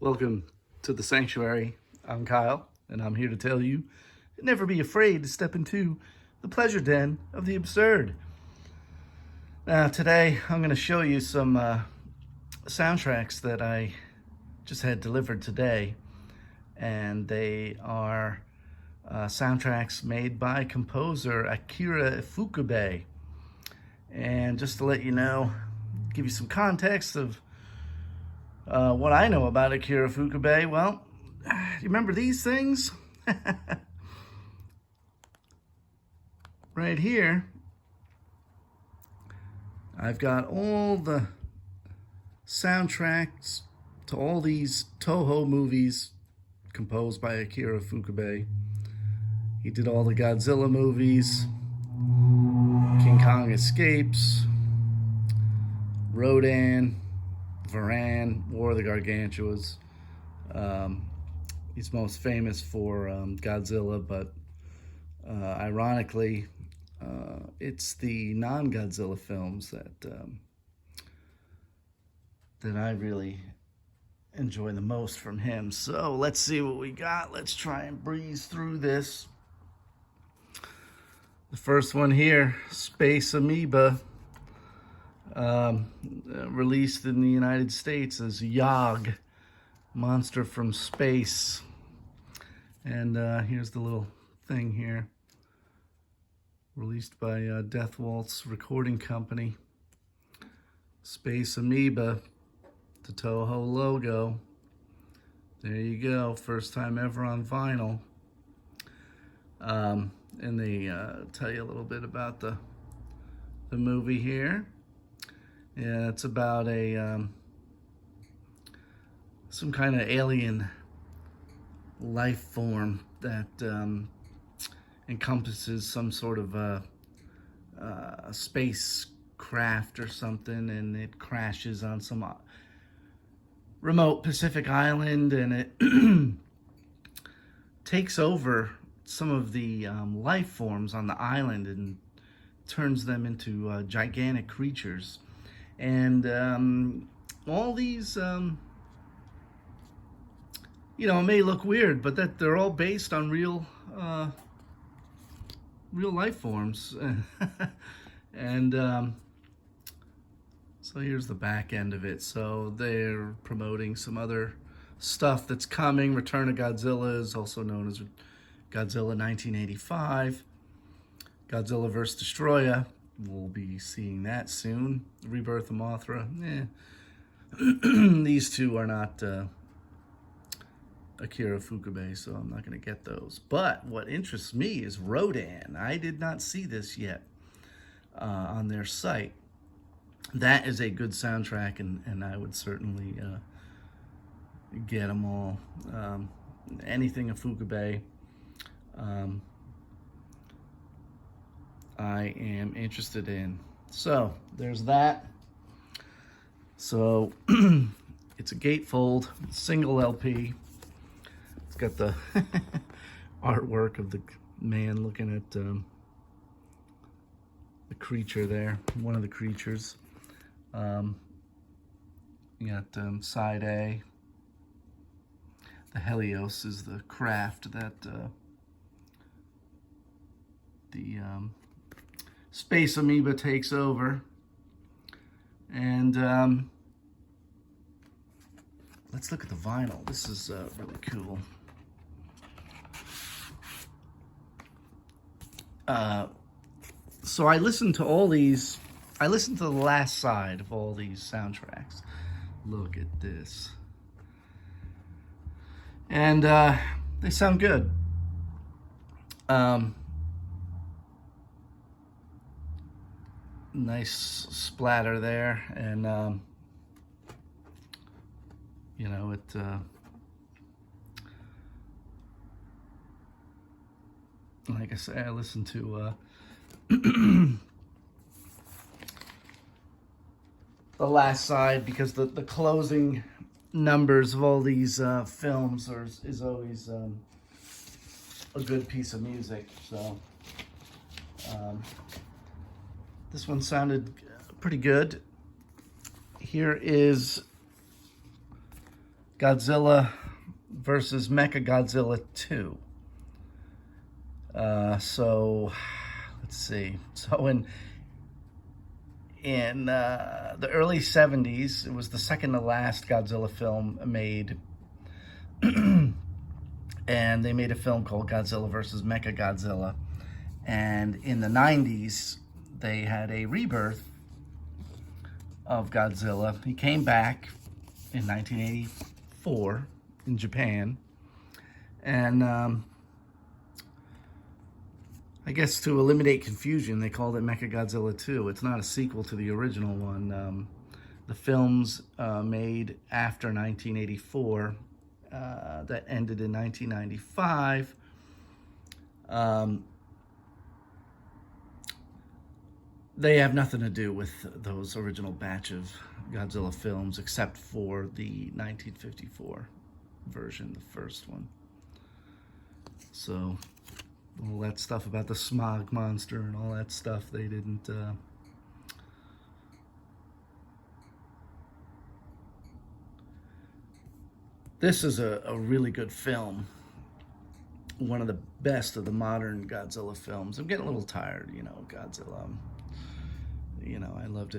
Welcome to the sanctuary. I'm Kyle, and I'm here to tell you, never be afraid to step into the pleasure den of the absurd. Now, today I'm going to show you some soundtracks that I just had delivered today, and they are soundtracks made by composer Akira Ifukube. And just to let you know, give you some context of what I know about Akira Ifukube, well, you remember these things? Right here, I've got all the soundtracks to all these Toho movies composed by Akira Ifukube. He did all the Godzilla movies, King Kong Escapes, Rodan, Varan, War of the Gargantuas. He's most famous for Godzilla, but ironically, it's the non-Godzilla films that I really enjoy the most from him. So let's see what we got. Let's try and breeze through this. The first one here, Space Amoeba, released in the United States as Yog, Monster from Space. And here's the little thing here, released by Death Waltz Recording Company. Space Amoeba, the Toho logo. There you go, first time ever on vinyl. And they tell you a little bit about the movie here. Yeah, it's about a some kind of alien life form that encompasses some sort of a spacecraft or something, and it crashes on some remote Pacific island, and it takes over some of the life forms on the island and turns them into gigantic creatures. And all these, it may look weird, but that they're all based on real life forms. And so here's the back end of it. So they're promoting some other stuff that's coming. Return of Godzilla is also known as Godzilla 1985. Godzilla vs. Destroyer. We'll be seeing that soon. Rebirth of Mothra. These two are not Akira Ifukube, so I'm not going to get those. But what interests me is Rodan. I did not see this yet on their site. That is a good soundtrack, and I would certainly get them all. Anything Ifukube, I am interested in. So there's that. So it's a gatefold single LP. It's got the artwork of the man looking at the creature there, one of the creatures. You got side A. The Helios is the craft that the Space Amoeba takes over. And let's look at the vinyl. This is really cool. So I listened to all these. I listened to the last side of all these soundtracks. Look at this. And they sound good. Nice splatter there, and it like I say, I listened to the last side because the closing numbers of all these films is always a good piece of music. So this one sounded pretty good. Here is Godzilla versus Mechagodzilla 2. So let's see. So in the early 70s, it was the second to last Godzilla film made. And they made a film called Godzilla versus Mechagodzilla. And in the 90s, they had a rebirth of Godzilla. He came back in 1984 in Japan. And I guess to eliminate confusion, they called it Mechagodzilla 2. It's not a sequel to the original one. The films made after 1984 that ended in 1995 they have nothing to do with those original batch of Godzilla films except for the 1954 version, the first one. So all that stuff about the smog monster and all that stuff, they didn't This is a really good film. One of the best of the modern Godzilla films. I'm getting a little tired, Godzilla. I loved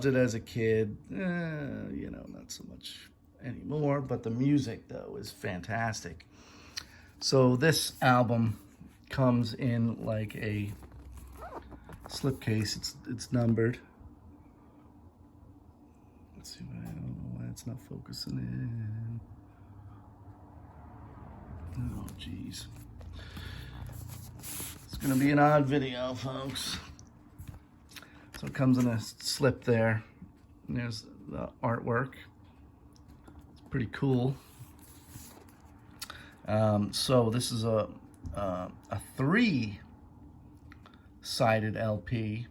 it as a kid. Not so much anymore, but the music, though, is fantastic. So this album comes in like a slipcase. It's numbered. Let's see, I don't know why it's not focusing in. Oh, geez. It's going to be an odd video, folks. So it comes in a slip there. And there's the artwork. It's pretty cool. So this is a 3-sided LP.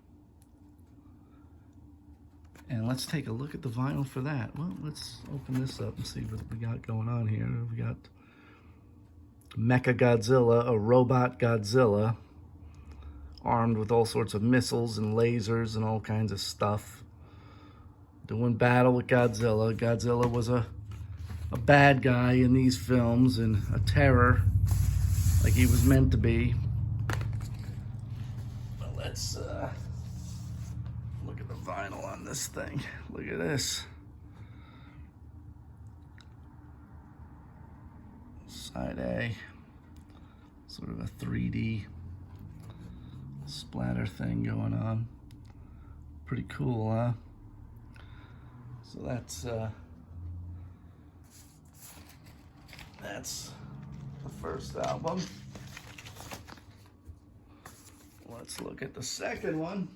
And let's take a look at the vinyl for that. Well, let's open this up and see what we got going on here. We got Mechagodzilla, a robot Godzilla, armed with all sorts of missiles and lasers and all kinds of stuff, doing battle with Godzilla. Godzilla was a bad guy in these films and a terror, like he was meant to be. But let's look at the vinyl on this thing. Look at this. Side A, sort of a 3D splatter thing going on. Pretty cool, huh? So that's the first album. Let's look at the second one,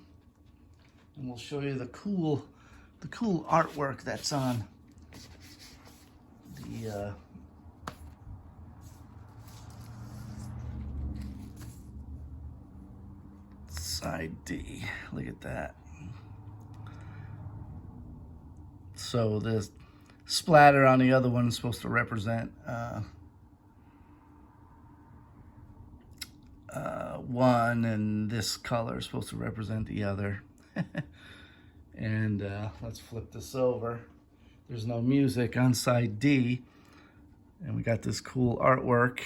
and we'll show you the cool artwork that's on the side D. Look at that. So the splatter on the other one is supposed to represent one, and this color is supposed to represent the other. And let's flip this over. There's no music on side D, and we got this cool artwork.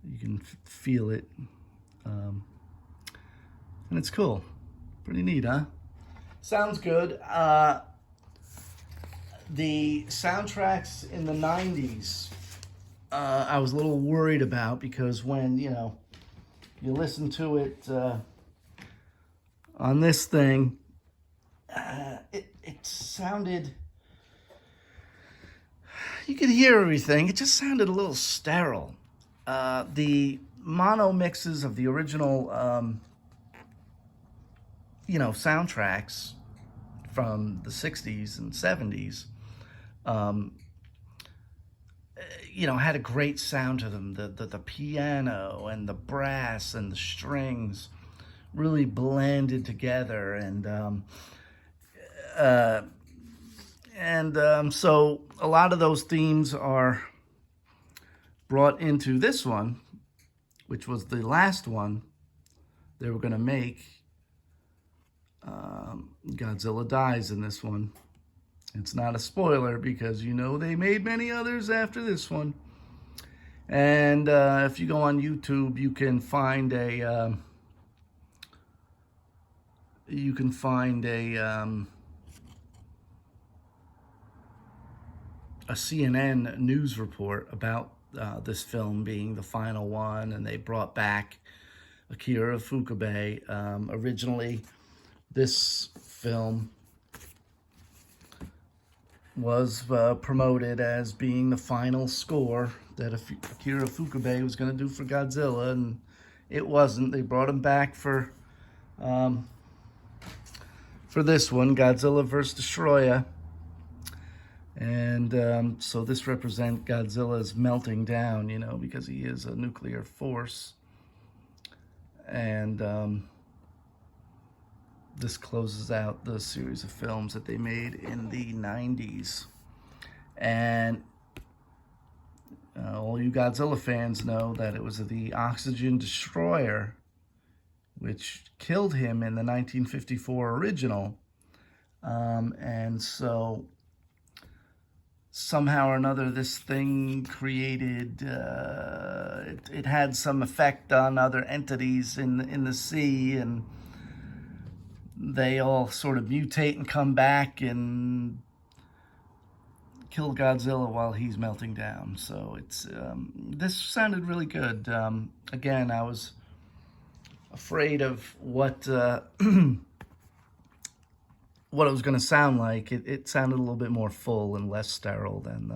You can feel it. And it's cool. Pretty neat, huh? Sounds good. The soundtracks in the 90s, I was a little worried about, because when, you listen to it on this thing, it sounded, you could hear everything. It just sounded a little sterile. The mono mixes of the original, soundtracks from the 60s and 70s, had a great sound to them. The piano and the brass and the strings really blended together, so a lot of those themes are brought into this one, which was the last one they were going to make. Godzilla dies in this one. It's not a spoiler because you know they made many others after this one. And if you go on YouTube, you can find a CNN news report about this film being the final one, and they brought back Akira Ifukube. Originally, this film was promoted as being the final score that Akira Ifukube was going to do for Godzilla, and it wasn't. They brought him back for this one, Godzilla vs. Destroyer. And so this represents Godzilla's melting down, you know, because he is a nuclear force. And this closes out the series of films that they made in the 90s. And all you Godzilla fans know that it was the oxygen destroyer which killed him in the 1954 original. And so somehow or another, this thing created, it had some effect on other entities in the sea, and they all sort of mutate and come back and kill Godzilla while he's melting down. So it's this sounded really good. Again, I was afraid of what what it was going to sound like. It sounded a little bit more full and less sterile than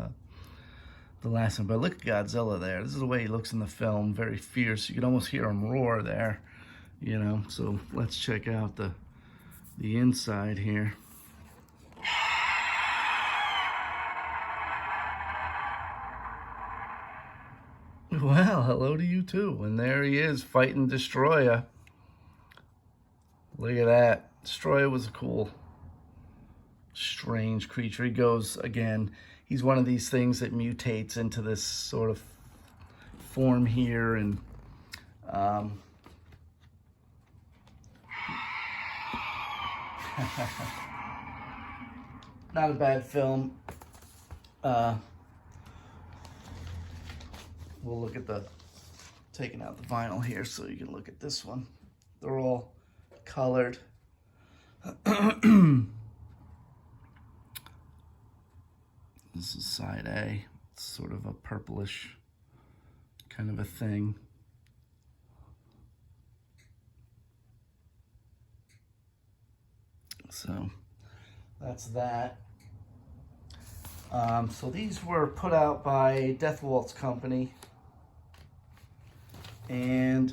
the last one. But look at Godzilla there. This is the way he looks in the film. Very fierce. You can almost hear him roar there, you know. So let's check out the inside here. Well, hello to you too. And there he is fighting Destroyer. Look at that. Destroyer was a cool, strange creature. He goes, again, he's one of these things that mutates into this sort of form here, and not a bad film. We'll look at taking out the vinyl here so you can look at this one. They're all colored. This is side A. It's sort of a purplish kind of a thing. So that's that. So these were put out by Death Waltz Company, and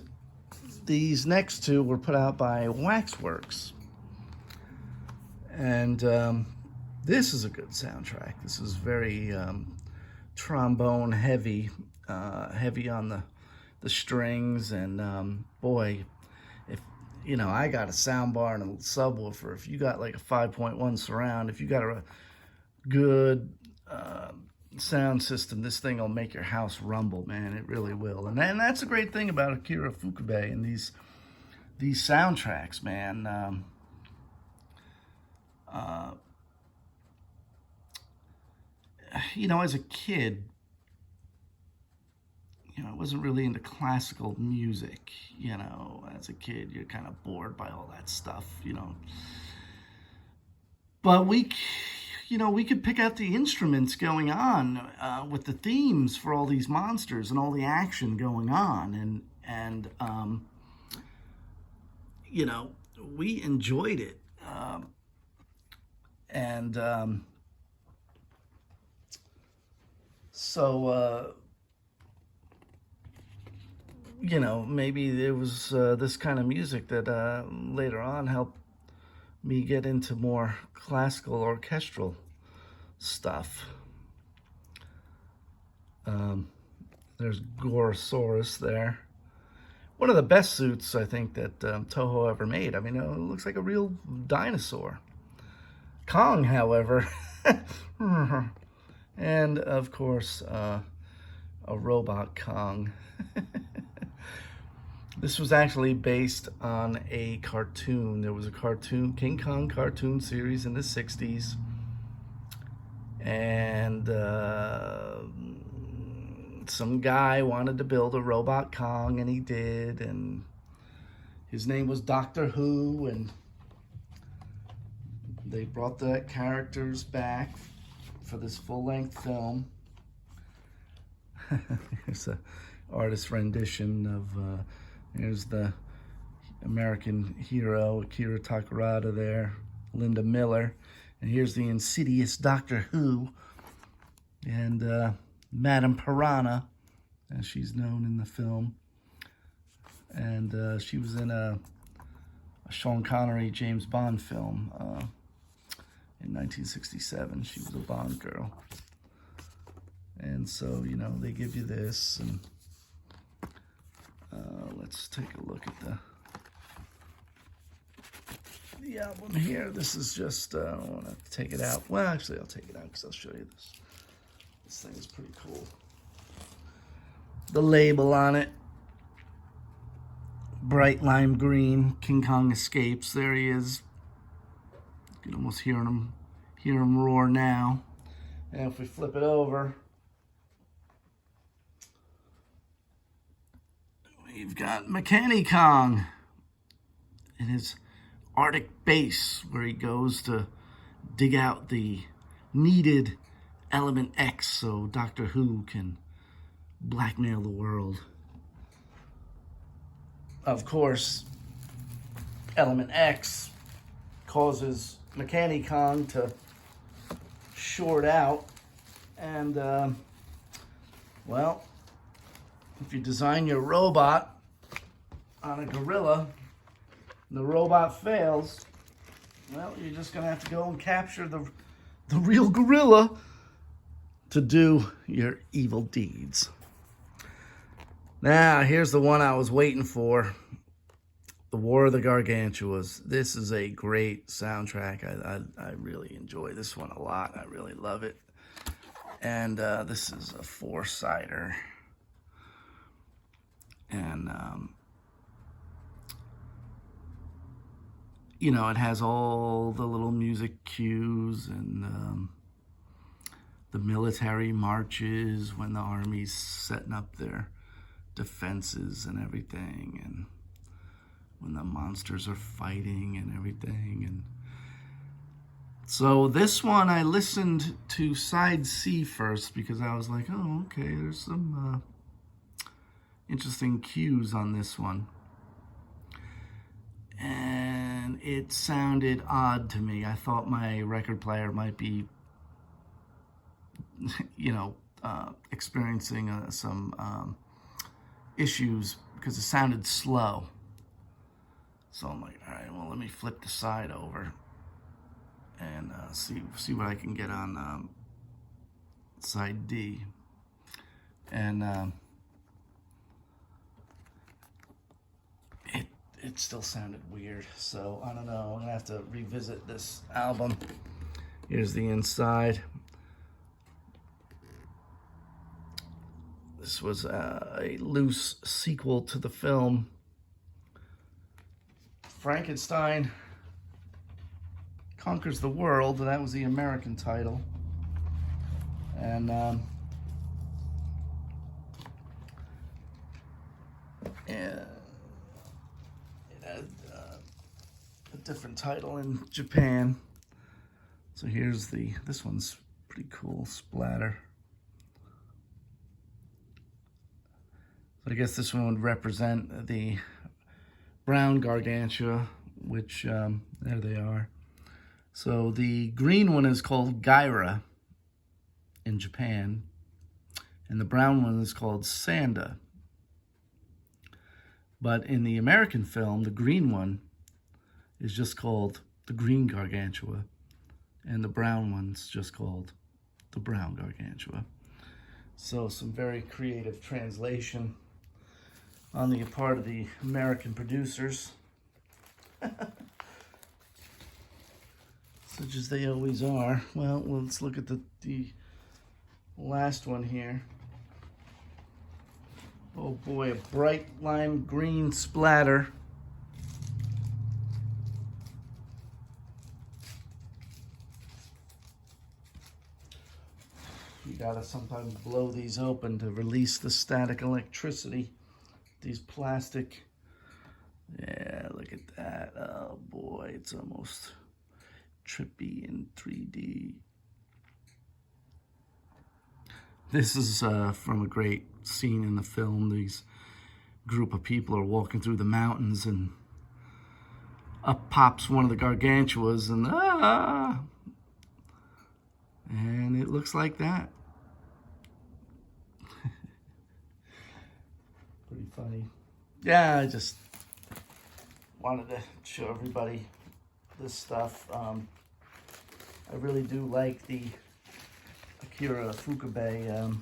these next two were put out by Waxworks. And this is a good soundtrack. This is very trombone heavy, heavy on the strings, and boy, if you know, I got a sound bar and a subwoofer. If you got like a 5.1 surround, if you got a good sound system, this thing will make your house rumble, man. It really will. And that's a great thing about Akira Ifukube and these soundtracks, man. You know, as a kid, you know, I wasn't really into classical music. You know, as a kid, you're kind of bored by all that stuff, you know. But you know, we could pick out the instruments going on with the themes for all these monsters and all the action going on, and you know, we enjoyed it, so you know, maybe there was this kind of music that later on helped me get into more classical orchestral stuff. There's Gorosaurus there. One of the best suits, I think, that Toho ever made. I mean, it looks like a real dinosaur. Kong, however, and of course, a robot Kong. This was actually based on a cartoon. There was a cartoon, King Kong cartoon series in the 60s. And some guy wanted to build a robot Kong, and he did, and his name was Doctor Who, and they brought the characters back for this full-length film. Here's an artist rendition of, here's the American hero, Akira Ifukube there, Linda Miller, and here's the insidious Doctor Who, and Madame Piranha, as she's known in the film. And she was in a Sean Connery James Bond film in 1967. She was a Bond girl. And so, you know, they give you this, and let's take a look at the album here. This is just, I don't want to take it out. Well, actually, I'll take it out because I'll show you this. This thing is pretty cool. The label on it, bright lime green, King Kong escapes. There he is. You can almost hear him roar now. And if we flip it over, we've got Mechani Kong in his Arctic base, where he goes to dig out the needed Element X so Doctor Who can blackmail the world. Of course, Element X causes Mechani Kong to short out, and well, if you design your robot on a gorilla and the robot fails, well, you're just gonna have to go and capture the real gorilla to do your evil deeds. Now, here's the one I was waiting for. The War of the Gargantuas. This is a great soundtrack. I really enjoy this one a lot. I really love it. And this is a 4-sider. And, you know, it has all the little music cues and the military marches when the army's setting up their defenses and everything, and when the monsters are fighting and everything. And so this one, I listened to side C first because I was like, oh, okay, there's some interesting cues on this one. And it sounded odd to me. I thought my record player might be, you know, experiencing some issues because it sounded slow. So I'm like, all right, well, let me flip the side over and see what I can get on side D. And it still sounded weird. So I don't know, I'm gonna have to revisit this album. Here's the inside. This was a loose sequel to the film Frankenstein Conquers the World, and that was the American title. And it had a different title in Japan. So here's this one's pretty cool, Splatter. So I guess this one would represent the brown Gargantua, which, there they are. So the green one is called Gaira in Japan, and the brown one is called Sanda. But in the American film, the green one is just called the green Gargantua, and the brown one's just called the brown Gargantua. So some very creative translation on the part of the American producers, such as they always are. Well, let's look at the last one here. Oh boy, a bright lime green splatter. gotta sometimes blow these open to release the static electricity. These plastic, yeah, look at that. Oh boy, it's almost trippy in 3D. This is from a great scene in the film. These group of people are walking through the mountains, and up pops one of the Gargantuas, and it looks like that. Pretty funny. Yeah, I just wanted to show everybody this stuff. I really do like the Akira Ifukube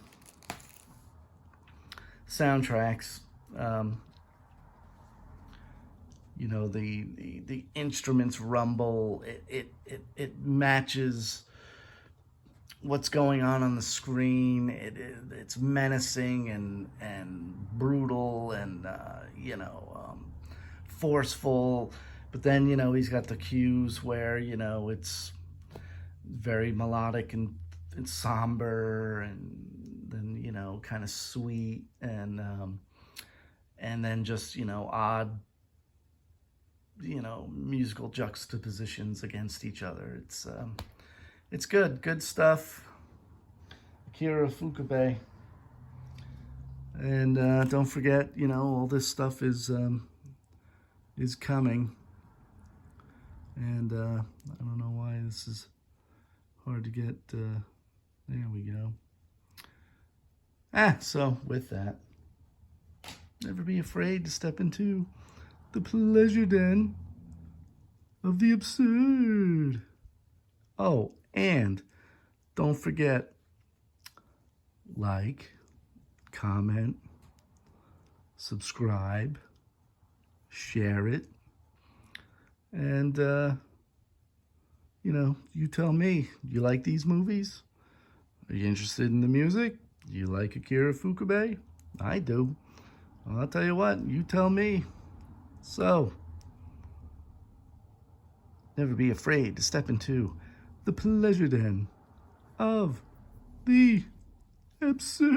soundtracks. You know, the instruments rumble. It matches what's going on the screen. It's menacing and brutal and you know, forceful. But then, you know, he's got the cues where, you know, it's very melodic and somber, and then, you know, kind of sweet, and then just, you know, odd, you know, musical juxtapositions against each other. It's good stuff. Akira Ifukube. And don't forget, you know, all this stuff is coming. And I don't know why this is hard to get. There we go. So with that, never be afraid to step into the pleasure den of the absurd. Oh, and don't forget, like, comment, subscribe, share it, and you know, you tell me, you like these movies? Are you interested in the music? You like Akira Ifukube? I do. Well, I'll tell you what, you tell me. So, never be afraid to step into the pleasure den of the absurd.